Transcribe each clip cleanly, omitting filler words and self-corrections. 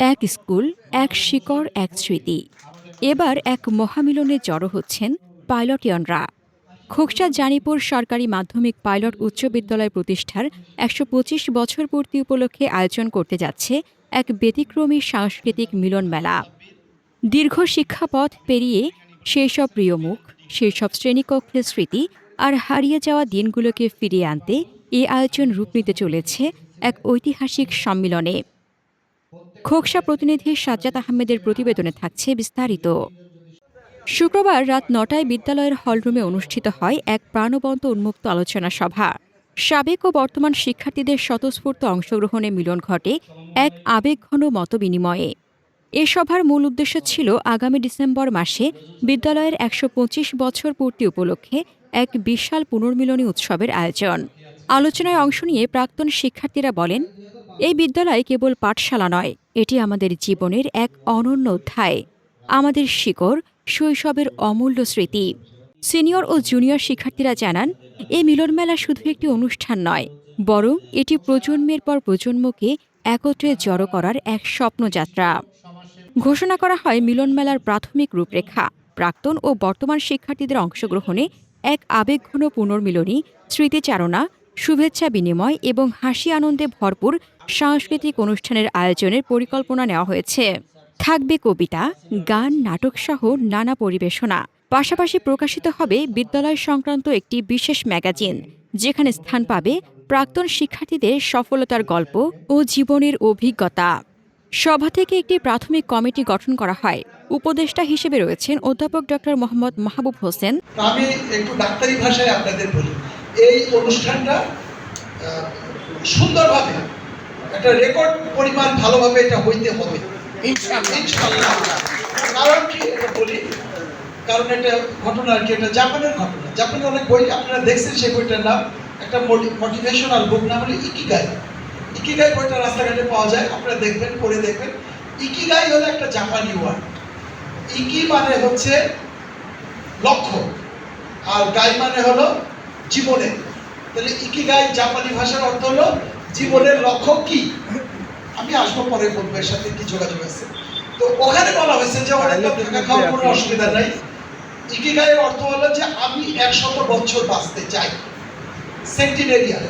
এক স্কুল, এক শিকড়, এক স্মৃতি। এবার এক মহামিলনে জড়ো হচ্ছেন পাইলটিয়নরা। খোকসা জানিপুর সরকারি মাধ্যমিক পাইলট উচ্চ বিদ্যালয় প্রতিষ্ঠার ১২৫ বছর পূর্তি উপলক্ষে আয়োজন করতে যাচ্ছে এক ব্যতিক্রমী সাংস্কৃতিক মিলন মেলা। দীর্ঘ শিক্ষাপথ পেরিয়ে সেই সব প্রিয় মুখ, সেই সব শ্রেণীকক্ষের স্মৃতি আর হারিয়ে যাওয়া দিনগুলোকে ফিরিয়ে আনতে এ আয়োজন রূপ নিতে চলেছে এক ঐতিহাসিক সম্মিলনে। খোকসা প্রতিনিধি সাজ্জাদ আহমেদের প্রতিবেদনে থাকছে বিস্তারিত। শুক্রবার রাত ৯টায় বিদ্যালয়ের হলরুমে অনুষ্ঠিত হয় এক প্রাণবন্ত উন্মুক্ত আলোচনা সভা। সাবেক ও বর্তমান শিক্ষার্থীদের স্বতঃস্ফূর্ত অংশগ্রহণে মিলন ঘটে এক আবেগঘন মতবিনিময়ে। এ সভার মূল উদ্দেশ্য ছিল আগামী ডিসেম্বর মাসে বিদ্যালয়ের ১২৫ বছর পূর্তি উপলক্ষে এক বিশাল পুনর্মিলনী উৎসবের আয়োজন। আলোচনায় অংশ নিয়ে প্রাক্তন শিক্ষার্থীরা বলেন, এই বিদ্যালয় কেবল পাঠশালা নয়, এটি আমাদের জীবনের এক অনন্য অধ্যায়, আমাদের শিকড়, শৈশবের অমূল্য স্মৃতি। সিনিয়র ও জুনিয়র শিক্ষার্থীরা জানান, এই মিলনমেলা শুধু একটি অনুষ্ঠান নয়, বরং এটি প্রজন্মের পর প্রজন্মকে একত্রে জড়ো করার এক স্বপ্নযাত্রা। ঘোষণা করা হয় মিলনমেলার প্রাথমিক রূপরেখা। প্রাক্তন ও বর্তমান শিক্ষার্থীদের অংশগ্রহণে এক আবেগঘন পুনর্মিলনী, স্মৃতিচারণা, শুভেচ্ছা বিনিময় এবং হাসি আনন্দে ভরপুর সাংস্কৃতিক অনুষ্ঠানের আয়োজনের পরিকল্পনা নেওয়া হয়েছে। থাকবে কবিতা, গান, নাটকসহ নানা পরিবেশনা। পাশাপাশি প্রকাশিত হবে বিদ্যালয় সংক্রান্ত একটি বিশেষ ম্যাগাজিন, যেখানে স্থান পাবে প্রাক্তন শিক্ষার্থীদের সফলতার গল্প ও জীবনের অভিজ্ঞতা। সভা থেকে একটি প্রাথমিক কমিটি গঠন করা হয়। উপদেষ্টা হিসেবে রয়েছেন অধ্যাপক ডক্টর মোহাম্মদ মাহবুব হোসেন। আমি একটু ডাক্তারি ভাষায় আপনাদের বলি, এই অনুষ্ঠানটা সুন্দরভাবে একটা রেকর্ড পরিমাণ ভালোভাবে এটা হইতে হবে ইনশাআল্লাহ। কারণ কি এটা বলি, কারণ এটা ঘটনা আর কি, এটা জাপানের ঘটনা। জাপানে অনেক বই আপনারা দেখছেন, সেই বইটার নাম একটা মোটিভেশনাল বুক, নাম হলো ইকিগাই। ইকিগাই বইটা রাস্তাঘাটে পাওয়া যায়, আপনারা দেখবেন, পড়ে দেখবেন। ইকিগাই হলো একটা জাপানি ওয়ার্ড। ইকি মানে হচ্ছে লক্ষ্য, আর গাই মানে হলো জীবনে। তাহলে ইকিগাই জাপানি ভাষার অর্থ হলো জীবনের লক্ষ্য কি। আমি আসবো পরে বলবো, এর সাথে কি যোগাযোগ আছে। তো ওখানে বলা হয়েছে যে অনেক থাকা খাওয়ার কোনো অসুবিধা নাই। ইকিগাইয়ের অর্থ হলো যে আমি ১০০ বছর বাঁচতে চাই। সেন্টিনেরিয়ার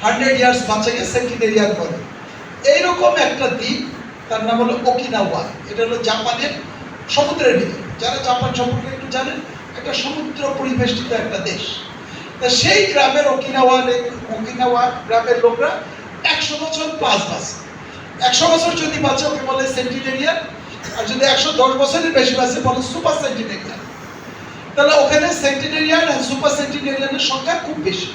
100 ইয়ার্স বাঁচাকে সেন্টিনেরিয়ার বলে। এইরকম একটা দ্বীপ, তার নাম হলো ওকিনাওয়া। এটা হলো জাপানের সমুদ্রের ভিতরে। যারা জাপান সম্পর্কে একটু জানেন, একটা সমুদ্র পরিবেষ্টিত একটা দেশ। তা সেই গ্রামের ওকিনাওয়া গ্রামের লোকরা ১০০ বছর প্লাস বাঁচে। ১০০ বছর যদি বাঁচে ওকে বলে সেন্টিনেরিয়ার, আর যদি ১১০ বছরের বেশি বাঁচে বলে সুপার সেন্টিনেরিয়ার। তাহলে ওখানে সেন্টিনেরিয়ান আর সুপার সেন্টিনেরিয়ানের সংখ্যা খুব বেশি।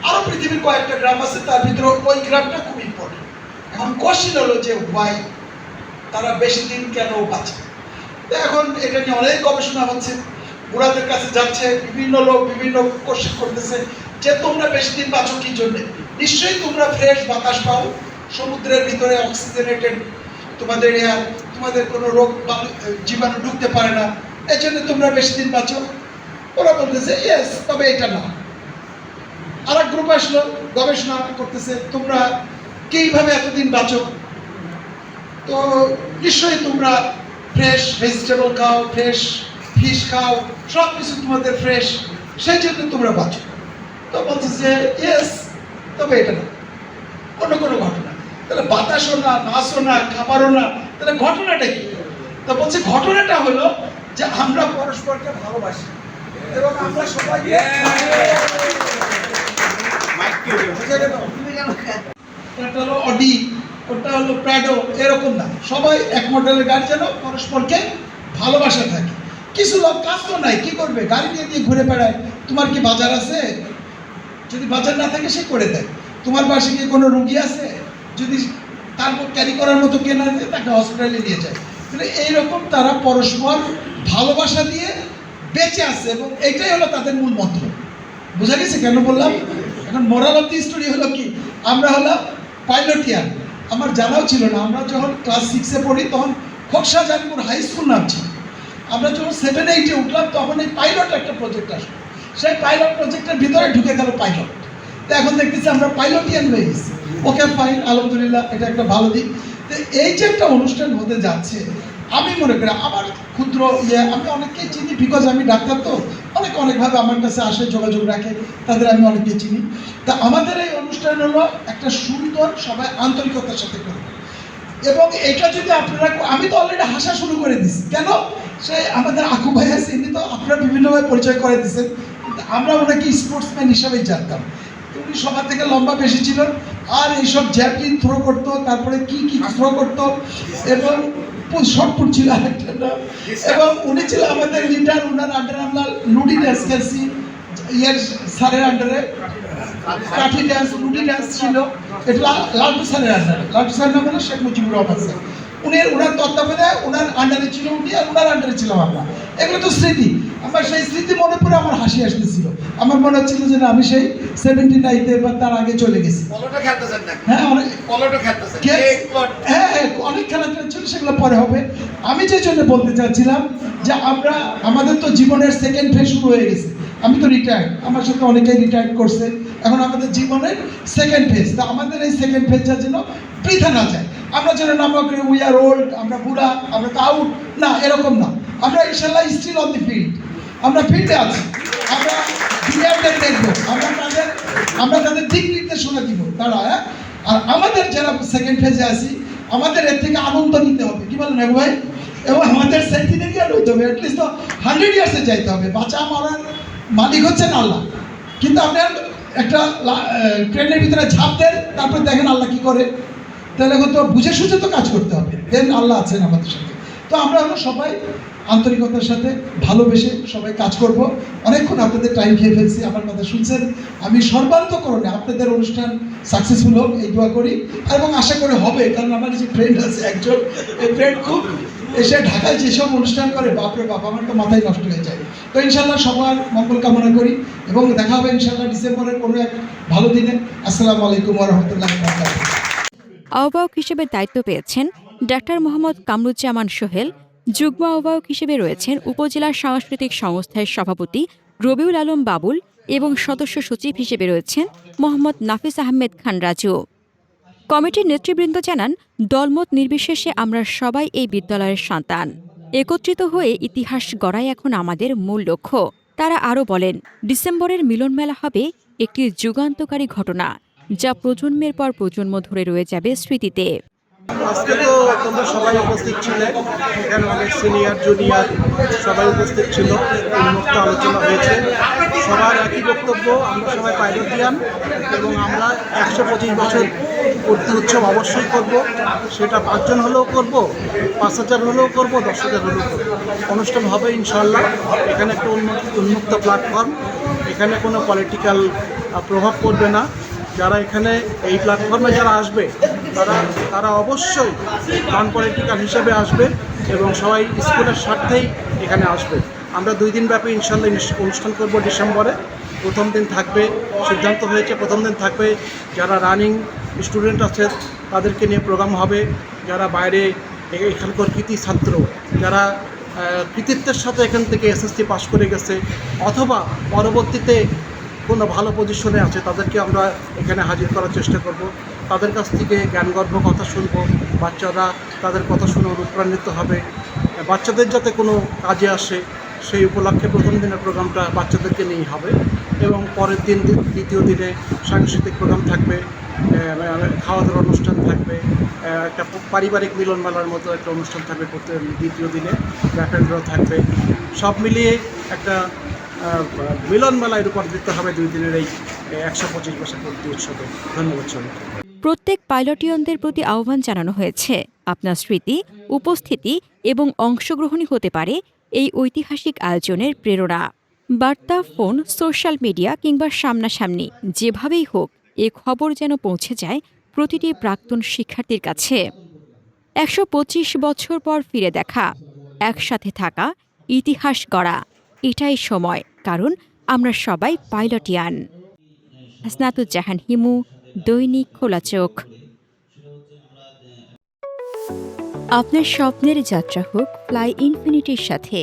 আরো পৃথিবীর কয়েকটা গ্রাম আছে, তার ভিতরে ওই গ্রামটা খুব ইম্পর্টেন্ট। এখন কোশ্চেন হলো যে ওয়াই তারা বেশি দিন কেন বাঁচে। এখন এটা নিয়ে অনেক গবেষণা হচ্ছে, বুড়াদের কাছে যাচ্ছে, বিভিন্ন লোক বিভিন্ন কোশ্চেন করতেছে যে তোমরা বেশি দিন বাঁচো কি জন্য। নিশ্চয়ই তোমরা ফ্রেশ বাতাস পাও, সমুদ্রের ভিতরে অক্সিজেনেটেড তোমাদের এয়ার, তোমাদের কোনো রোগ জীবাণু ঢুকতে পারে না, এই জন্য তোমরা বেশি দিন বাঁচো। ওরা বলতেছে ইয়েস, তবে এটা না। আর এক গ্রুপ আসলো, গবেষণা করতেছে, তোমরা কিভাবে এতদিন বাঁচো। তো নিশ্চয়ই তোমরা ফ্রেশ ভেজিটেবল খাও, ফ্রেশ ফিশ খাও, সব কিছু তোমাদের ফ্রেশ, সেই জন্য তোমরা বাঁচো। তো বলছে যে ইয়েস, তবে এটা না, অন্য কোনো ঘটনা। তাহলে বাতাসও না, মাছও না, খাবারও না, তাহলে ঘটনাটা কি? তো বলছে ঘটনাটা হলো যে আমরা পরস্পরকে ভালোবাসি এবং আমরা সবাই একটা হলো অডি, ওটা হলো প্রাডো, এরকম না। সবাই এক মডেলের গাড়ি যেন পরস্পরকে ভালোবাসা থাকে। কিছু লোক কাজ তো নাই, কি করবে, গাড়ি নিয়ে দিয়ে ঘুরে বেড়ায়। তোমার কি বাজার আছে? যদি বাজার না থাকে সে করে দেয়। তোমার পাশে কি কোনো রুগী আছে? যদি তারপর ক্যারি করার মতো কেনা যায়, তাকে হসপিটালে নিয়ে যায়। তাহলে এইরকম তারা পরস্পর ভালোবাসা দিয়ে বেঁচে আছে, এবং এটাই হলো তাদের মূল মন্ত্র। বোঝা গেছে কেন বললাম? এখন মোরাল অফ দি স্টোরি হলো কি, আমরা হলাম পাইলটিয়ান। আমার জানাও ছিল না, আমরা যখন ক্লাস 6-এ পড়ি তখন খোকসা জানিপুর হাই স্কুল নাম ছিল। আমরা যখন 7-8-এ উঠলাম তখন এই পাইলট একটা প্রজেক্ট আসলো। সেই পাইলট প্রজেক্টের ভিতরে ঢুকে গেল পাইলট। তো এখন দেখতেছি আমরা পাইলটিয়ান হয়ে গেছি। ওকে ফাইন, আলহামদুলিল্লাহ, এটা একটা ভালো দিক। তো এই যে একটা অনুষ্ঠান হতে যাচ্ছে, আমি মনে করি আমার ক্ষুদ্র আমি অনেককেই চিনি, বিকজ আমি ডাক্তার, তো অনেকভাবে আমার কাছে আসে, যোগাযোগ রাখে, তাদের আমি অনেককে চিনি। তা আমাদের এই অনুষ্ঠান হলো একটা সুন্দর, সবাই আন্তরিকতার সাথে করবে। এবং এটা যদি আপনারা, আমি তো অলরেডি হাসা শুরু করে দিচ্ছি, কেন? সে আমাদের আকু ভাই আছে, এমনি তো আপনারা বিভিন্নভাবে পরিচয় করে দিচ্ছেন, কিন্তু আমরা ওনাকে স্পোর্টসম্যান হিসাবেই জানতাম। উনি সবার থেকে লম্বা বেশি ছিল, আর এইসব জ্যাভলিন থ্রো করতো, তারপরে কি থ্রো করতো, এবং শর্টপুট ছিল আরেকটা নাম। এবং উনি ছিল আমাদের লিডার, ওনার আন্ডারে আমরা লুডি ড্যান্স খেলছি, স্যারের আন্ডারে কাঠি ড্যান্স, লুডি ড্যান্স ছিল, এটা লালটু স্যারের আন্ডারে। লালটু স্যার নাম হলো শেখ মুজিবুর রহমান স্যার। ওনার তত্ত্বাবধানে ওনার আন্ডারে ছিল উনি, আর ওনার আন্ডারে ছিলাম আমরা। এগুলো তো স্মৃতি, আমার সেই স্মৃতি মনে পড়ে আমার হাসি আসতেছিল। আমার মনে হচ্ছিল যে আমি সেই 79-তে বা তার আগে চলে গেছি। হ্যাঁ, অনেক খেলাধুলা ছিল, সেগুলো পরে হবে। আমি যে জন্য বলতে চাচ্ছিলাম যে আমাদের তো জীবনের সেকেন্ড ফেজ শুরু হয়ে গেছে। আমি তো রিটায়ার্ড, আমার সাথে অনেকেই রিটায়ার্ড করছে। এখন আমাদের জীবনের সেকেন্ড ফেজ, তা আমাদের এই সেকেন্ড ফেজটা যেন বৃথা না যায়। আমরা যেন না মনে করি উই আর ওল্ড, আমরা বুড়া, আমরা তো আউট, না, এরকম না। আমরা ইনশাল্লাহ স্টিল অন দি ফিল্ড, আমরা ফিল্ডে আছি, আমরা প্লেয়ারদের দেখবো, আমরা তাদের দিক নির্দেশনা দিব তারা। আর আমাদের যারা সেকেন্ড ফেজে আছি, আমাদের এর থেকে আনন্দ নিতে হবে, কি বলেন এক ভাই? এবং আমাদের সেন্টিনারি ইয়ার হইতে হবে, অ্যাটলিস্ট তো 100 ইয়ার্সে যাইতে হবে। বাঁচা মরার মালিক হচ্ছেন আল্লাহ, কিন্তু আপনার একটা ট্রেনের ভিতরে ঝাঁপ দেন, তারপর দেখেন আল্লাহ কি করে। তাহলে তো বুঝে সুঝে তো কাজ করতে হবে, দেন আল্লাহ আছেন আমাদের সাথে। তো আমরা হলো সবাই আন্তরিকতার সাথে ভালোবেসে সবাই কাজ করব। অনেকক্ষণ আপনাদের টাইম খেয়ে ফেলছি, আমার কথা শুনছেন। আমি সর্বান্তকরণে আপনাদের অনুষ্ঠান সাকসেসফুল হোক এই দোয়া করি, এবং আশা করে হবে, কারণ আমার যে ফ্রেন্ড আছে একজন, এই ফ্রেন্ড খুব এসে ঢাকায় যেসব অনুষ্ঠান করে, বাপরে বাপ, আমার তো মাথায় নষ্ট হয়ে যায়। তো ইনশাল্লাহ সবার মঙ্গল কামনা করি, এবং দেখা হবে ইনশাল্লাহ ডিসেম্বরের কোনো এক ভালো দিনে। আসসালামু আলাইকুম ওয়া রাহমাতুল্লাহি ওয়া বারাকাতুহু। আহ্বায়ক হিসেবে দায়িত্ব পেয়েছেন ডাক্তার মোহাম্মদ কামরুজ্জামান সোহেল। যুগ্ম আহ্বায়ক হিসেবে রয়েছেন উপজেলা সাংস্কৃতিক সংস্থার সভাপতি রবিউল আলম বাবুল, এবং সদস্য সচিব হিসেবে রয়েছেন মোহাম্মদ নাফিস আহমেদ খান রাজু। কমিটির নেতৃবৃন্দ জানান, দলমত নির্বিশেষে আমরা সবাই এই বিদ্যালয়ের সন্তান। একত্রিত হয়ে ইতিহাস গড়াই এখন আমাদের মূল লক্ষ্য। তারা আরও বলেন, ডিসেম্বরের মিলনমেলা হবে একটি যুগান্তকারী ঘটনা, যা প্রজন্মের পর প্রজন্ম ধরে রয়ে যাবে স্মৃতিতে। আজকে তো তোমরা সবাই উপস্থিত ছিলে, এখানে অনেক সিনিয়র জুনিয়র সবাই উপস্থিত ছিল, উন্মুক্ত আলোচনা হয়েছে। সবার একই বক্তব্য, আমরা সবাই পাইলটিয়ান, এবং আমরা 125 বছর পূর্তি উৎসব অবশ্যই করব। সেটা 5 জন হলেও করব, 5000 হলেও করব, 10,000 হলেও করব। অনুষ্ঠান হবে ইনশাআল্লাহ। এখানে একটা উন্মুক্ত প্ল্যাটফর্ম, এখানে কোনো পলিটিক্যাল প্রভাব পড়বে না। যারা এখানে এই প্ল্যাটফর্মে যারা আসবে, তারা অবশ্যই নন পলিটিক্যাল হিসেবে আসবে, এবং সবাই স্কুলের স্বার্থেই এখানে আসবে। আমরা 2 দিন ব্যাপী ইনশাল্লাহ অনুষ্ঠান করব ডিসেম্বরে। প্রথম দিন থাকবে, সিদ্ধান্ত হয়েছে প্রথম দিন থাকবে যারা রানিং স্টুডেন্ট আছে তাদেরকে নিয়ে প্রোগ্রাম হবে, যারা বাইরে এখানকার কৃতি ছাত্র, যারা কৃতিত্বের সাথে এখান থেকে এসএসসি পাস করে গেছে, অথবা পরবর্তীতে কোনো ভালো পজিশনে আছে, তাদেরকে আমরা এখানে হাজির করার চেষ্টা করব। তাদের কাছ থেকে জ্ঞানগর্ভ কথা শুনব, বাচ্চারা তাদের কথা শুনে অনুপ্রাণিত হবে, বাচ্চাদের যাতে কোনো কাজে আসে সেই উপলক্ষে প্রথম দিনের প্রোগ্রামটা বাচ্চাদেরকে নিয়েই হবে। এবং পরের দিন দ্বিতীয় দিনে সাংস্কৃতিক প্রোগ্রাম থাকবে, খাওয়া দাওয়ার অনুষ্ঠান থাকবে, একটা পারিবারিক মিলন মেলার মতো একটা অনুষ্ঠান থাকবে দ্বিতীয় দিনে, র্যাপিড ড্র থাকবে। সব মিলিয়ে একটা মিলন মেলায় রূপান্তরিত হবে 2 দিনের এই 125 বছর পূর্তি উৎসবে। ধন্যবাদ সবাইকে। প্রত্যেক পাইলটিয়নদের প্রতি আহ্বান জানানো হয়েছে, আপনার স্মৃতি, উপস্থিতি এবং অংশগ্রহণই হতে পারে এই ঐতিহাসিক আয়োজনের প্রেরণা। বার্তা, ফোন, সোশ্যাল মিডিয়া কিংবা সামনাসামনি, যেভাবেই হোক এ খবর যেন পৌঁছে যায় প্রতিটি প্রাক্তন শিক্ষার্থীর কাছে। 125 বছর পর ফিরে দেখা, একসাথে থাকা, ইতিহাস গড়া, এটাই সময়, কারণ আমরা সবাই পাইলটিয়ান। হাসনাতুজ্জাহান হিমু, দৈনিক খোলা চোখ। আপনার স্বপ্নের যাত্রা হোক ফ্লাই ইনফিনিটির সাথে।